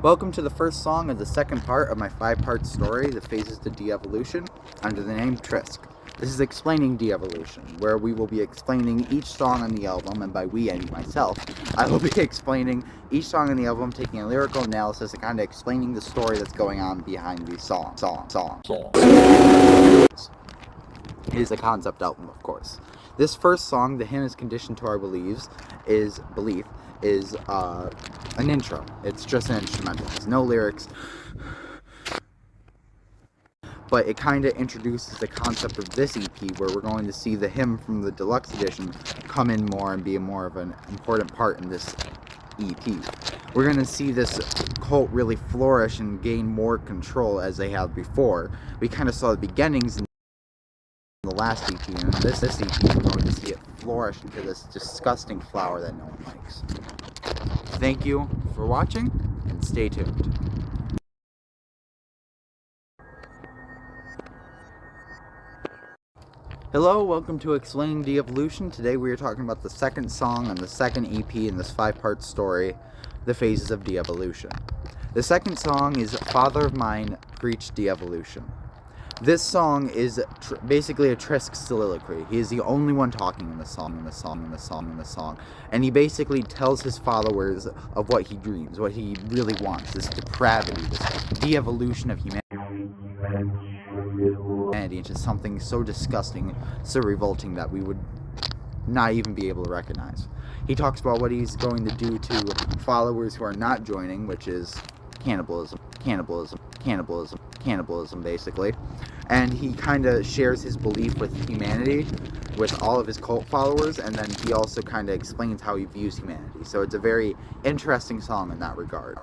Welcome to the first song of the second part of my 5-part story, The Phases to Devolution, under the name Trisch. This is explaining devolution, where we will be explaining each song on the album, and by we I mean myself. I will be explaining each song on the album, taking a lyrical analysis and kind of explaining the story that's going on behind these songs. It is a concept album, of course. This first song, The Hymn is Conditioned to Our Belief, is an intro. It's just an instrumental. There's no lyrics. But it kind of introduces the concept of this EP, where we're going to see the hymn from the deluxe edition come in more and be more of an important part in this EP. We're going to see this cult really flourish and gain more control as they have before. We kind of saw the beginnings in the last EP, and in this EP we're going to see it flourish into this disgusting flower that no one likes. Thank you for watching, and stay tuned. Hello, welcome to Explaining Devolution. Today we are talking about the second song on the second EP in this 5-part story, The Phases of Devolution. The second song is Father of Mine, Preach Devolution. This song is basically a Trisch soliloquy. He is the only one talking in the song, and he basically tells his followers of what he dreams, what he really wants, this depravity, this de-evolution of humanity into something so disgusting, so revolting that we would not even be able to recognize. He talks about what he's going to do to followers who are not joining, which is cannibalism, basically. And he kind of shares his belief with humanity, with all of his cult followers, and then he also kind of explains how he views humanity. So it's a very interesting song in that regard.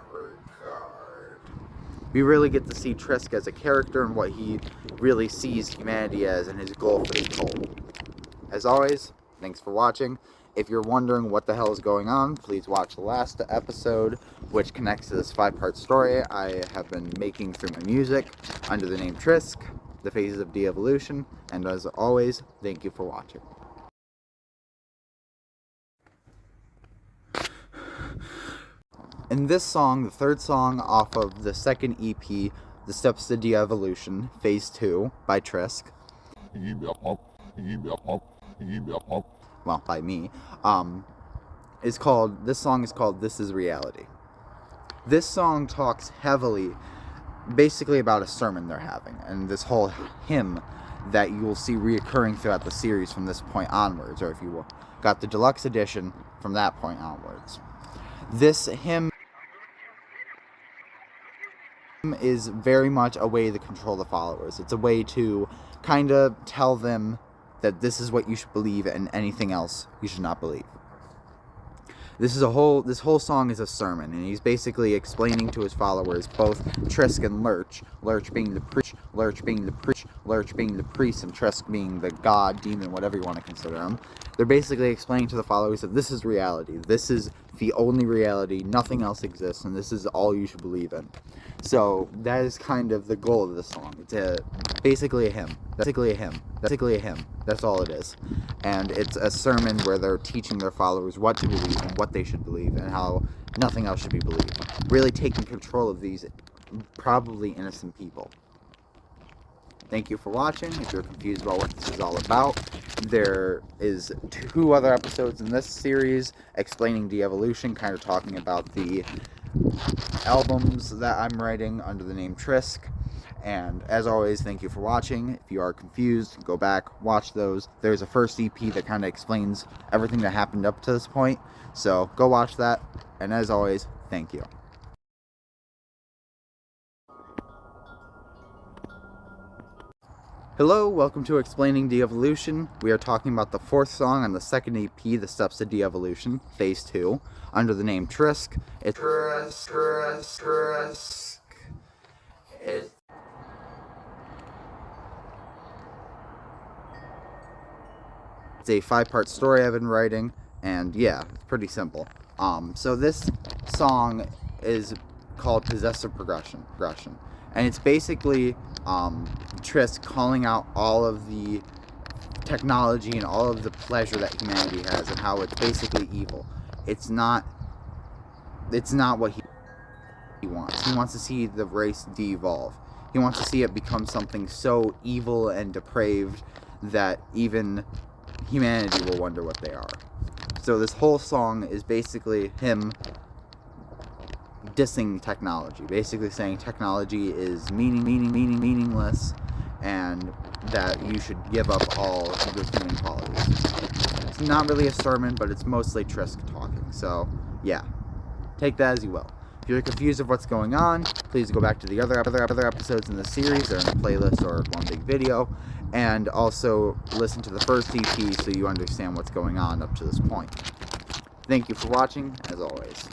We really get to see Trisch as a character and what he really sees humanity as and his goal for the cult. As always, thanks for watching. If you're wondering what the hell is going on, please watch the last episode, which connects to this 5-part story I have been making through my music under the name Trisch, The Phases of Devolution, and as always, thank you for watching. In this song, the third song off of the second EP, The Steps to De-Evolution, Phase 2, by Trisch, well, by me, this song is called This Is Reality. This song talks heavily, basically about a sermon they're having, and this whole hymn that you will see reoccurring throughout the series from this point onwards, or if you got the deluxe edition from that point onwards. This hymn is very much a way to control the followers. It's a way to kind of tell them that this is what you should believe and anything else you should not believe. This whole song is a sermon, and he's basically explaining to his followers, both Trisch and Lurch being the priest, and Trisch being the god, demon, whatever you want to consider him. They're basically explaining to the followers that this is reality. This is the only reality. Nothing else exists, and this is all you should believe in. So that is kind of the goal of the song. It's basically a hymn. That's all it is. And it's a sermon where they're teaching their followers what to believe and what they should believe and how nothing else should be believed. Really taking control of these probably innocent people. Thank you for watching. If you're confused about what this is all about, there is 2 other episodes in this series explaining de-evolution, kind of talking about the albums that I'm writing under the name Trisch. And as always, thank you for watching. If you are confused, go back, watch those. There's a first EP that kind of explains everything that happened up to this point. So go watch that. And as always, thank you. Hello, welcome to Explaining Devolution. We are talking about the 4th song on the second EP, The Steps to Devolution, Phase 2, under the name Trisch. It's a 5-part story I've been writing, and yeah, it's pretty simple. So this song is called Possessive Progression. And it's basically Trisch calling out all of the technology and all of the pleasure that humanity has and how it's basically evil. It's not what he he wants. He wants to see the race devolve. He wants to see it become something so evil and depraved that even humanity will wonder what they are. So this whole song is basically him dissing technology, basically saying technology is meaningless, and that you should give up all your human qualities. It's not really a sermon, but it's mostly Trisch talking. So yeah, take that as you will. If you're confused of what's going on, please go back to the other episodes in the series. They're in a playlist or one big video, and also listen to the first EP so you understand what's going on up to this point. Thank you for watching, as always.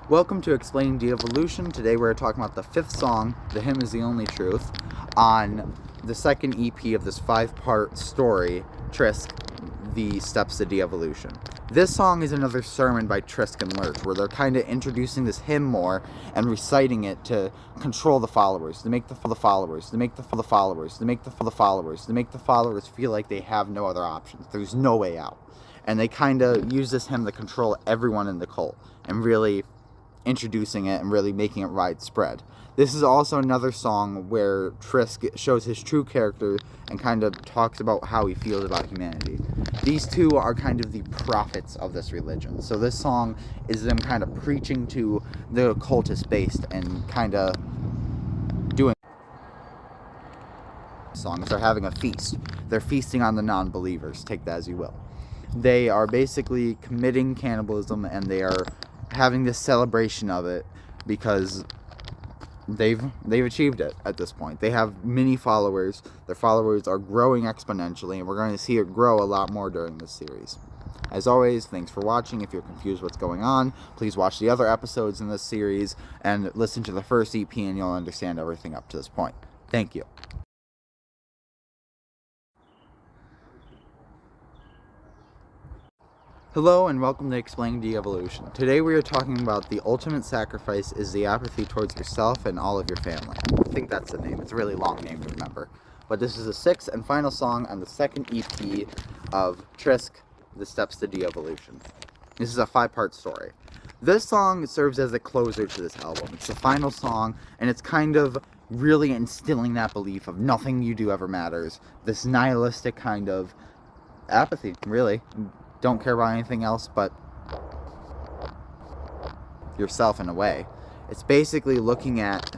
Welcome to Explaining Devolution. Today we're talking about the 5th song, The Hymn is the Only Truth, on the second EP of this 5-part story, Trisch, The Steps to De-Evolution. This song is another sermon by Trisch and Lurch, where they're kind of introducing this hymn more and reciting it to control the followers, to make the followers feel like they have no other options. There's no way out. And they kind of use this hymn to control everyone in the cult and really introducing it and really making it widespread. This is also another song where Trisch shows his true character and kind of talks about how he feels about humanity. These two are kind of the prophets of this religion. So this song is them kind of preaching to the cultist based and kind of doing songs. They're having a feast. They're feasting on the non-believers. Take that as you will. They are basically committing cannibalism, and they are having this celebration of it because they've achieved it at this point. They have many followers. Their followers are growing exponentially, and we're going to see it grow a lot more during this series. As always, thanks for watching. If you're confused what's going on, please watch the other episodes in this series and listen to the first EP, and you'll understand everything up to this point. Thank you. Hello and welcome to Explaining De-Evolution. Today we are talking about the ultimate sacrifice is the apathy towards yourself and all of your family. I think that's the name. It's a really long name to remember. But this is the 6th and final song on the second EP of Trisch, The Steps to De-Evolution. This is a 5-part story. This song serves as a closer to this album. It's the final song, and it's kind of really instilling that belief of nothing you do ever matters. This nihilistic kind of apathy, really. Don't care about anything else but yourself in a way. It's basically looking at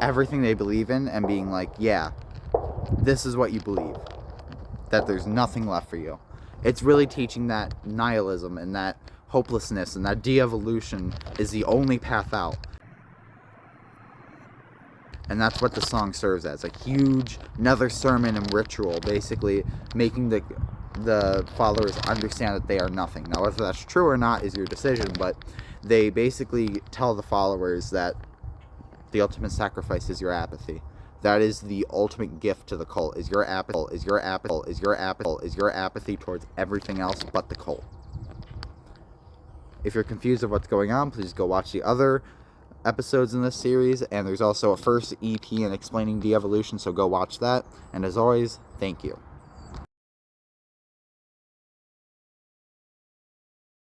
everything they believe in and being like, yeah, this is what you believe. That there's nothing left for you. It's really teaching that nihilism and that hopelessness and that de-evolution is the only path out. And that's what the song serves as. A huge, another sermon and ritual, basically making the followers understand that they are nothing. Now, whether that's true or not is your decision, but they basically tell the followers that the ultimate sacrifice is your apathy. That is the ultimate gift to the cult, is your apathy towards everything else but the cult. If you're confused of what's going on, please go watch the other episodes in this series, and there's also a first EP in Explaining De-Evolution, so go watch that. And as always, thank you.